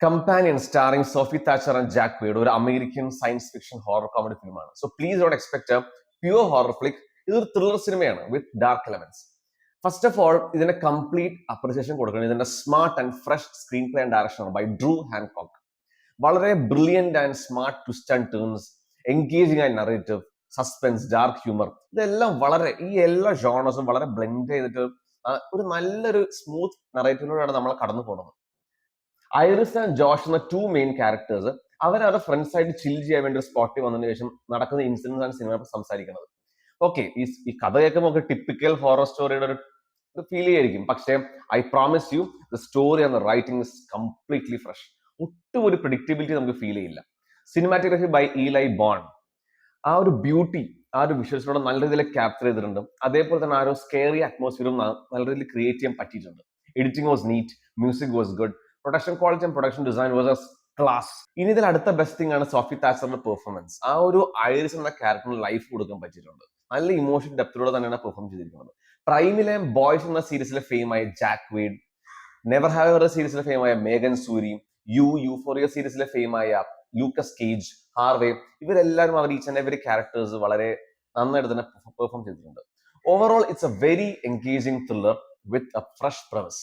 Companion starring Sophie Thatcher and Jack Quaid ഒരു American science fiction horror comedy ഫിലിമാണ്. So please don't expect a pure horror flick. ഇതൊരു thriller സിനിമയാണ് with dark elements. First of all ഇതിന്റെ complete appreciation കൊടുക്കുന്നത് ഇതിന്റെ smart and fresh screenplay and direction by Drew Hancock. വളരെ brilliant and smart twist and turns, engaging and narrative, suspense, dark humour, ഇതെല്ലാം വളരെ ഈ എല്ലാ ജോണേഴ്സും വളരെ ബ്ലെൻഡ് ചെയ്തിട്ട് ഒരു നല്ലൊരു സ്മൂത്ത് നറേറ്റീവിലൂടെയാണ് നമ്മൾ കടന്നു പോകുന്നത്. ഐറിസ് ആൻഡ് ജോഷ് എന്ന ടു മെയിൻ ക്യാരക്ടേഴ്സ് അവരവരുടെ ഫ്രണ്ട്സ് ആയിട്ട് ചിൽ ചെയ്യാൻ വേണ്ടി സ്പോട്ടിൽ വന്നതിന് ശേഷം നടക്കുന്ന ഇൻസിഡൻസ് ആണ് സിനിമ സംസാരിക്കുന്നത്. ഓക്കെ, ഈ കഥ കേൾക്കുമ്പോൾ നമുക്ക് ടിപ്പിക്കൽ ഹൊറർ സ്റ്റോറിയുടെ ഒരു ഫീൽ ചെയ്യായിരിക്കും. പക്ഷേ I promise you the story and the writing is completely fresh. ഒട്ടും ഒരു പ്രിഡിക്റ്റബിലിറ്റി നമുക്ക് ഫീൽ ചെയ്യില്ല. സിനിമാറ്റോഗ്രഫി ബൈ ഈലൈ ബോൺ, ആ ഒരു ബ്യൂട്ടി ആ ഒരു വിഷ്വൽസിലൂടെ നല്ല രീതിയിൽ ക്യാപ്ചർ ചെയ്തിട്ടുണ്ട്. അതേപോലെ തന്നെ ആ ഒരു സ്കേറി അറ്റ്മോസ്ഫിയറും നല്ല രീതിയിൽ ക്രിയേറ്റ് ചെയ്യാൻ പറ്റിയിട്ടുണ്ട്. Editing was neat, music was good, production quality and production design was class. ഇനി ഇതിൽ അടുത്ത ബെസ്റ്റ് തിങ് ആണ് സോഫി താച്ചറിന്റെ പെർഫോമൻസ്. ആ ഒരു ഐറിസ് എന്ന ക്യാരക്ടറിന് ലൈഫ് കൊടുക്കാൻ പറ്റിയിട്ടുണ്ട്. നല്ല ഇമോഷൻ ഡെപ്തിലൂടെ തന്നെയാണ് പെർഫോം ചെയ്തിരിക്കുന്നത്. പ്രൈമിലെ ബോയ്സ് എന്ന സീരീസിലെ ഫെയിമായ Jack Quaid, never have ever സീരീസിലെ ഫെയിമായ മേഗൻ സൂരി, യൂഫോറിയ സീരീസിലെ ഫെയിമായ ലൂക്കസ് കേജ്, ഹാർവേ, ഇവരെല്ലാവരും അവർ ഈച്ച് ആൻഡ് എവറി ക്യാരക്ടേഴ്സ് വളരെ നന്നായിട്ട് തന്നെ പെർഫോം ചെയ്തിട്ടുണ്ട്. Overall it's A very engaging thriller with a fresh promise.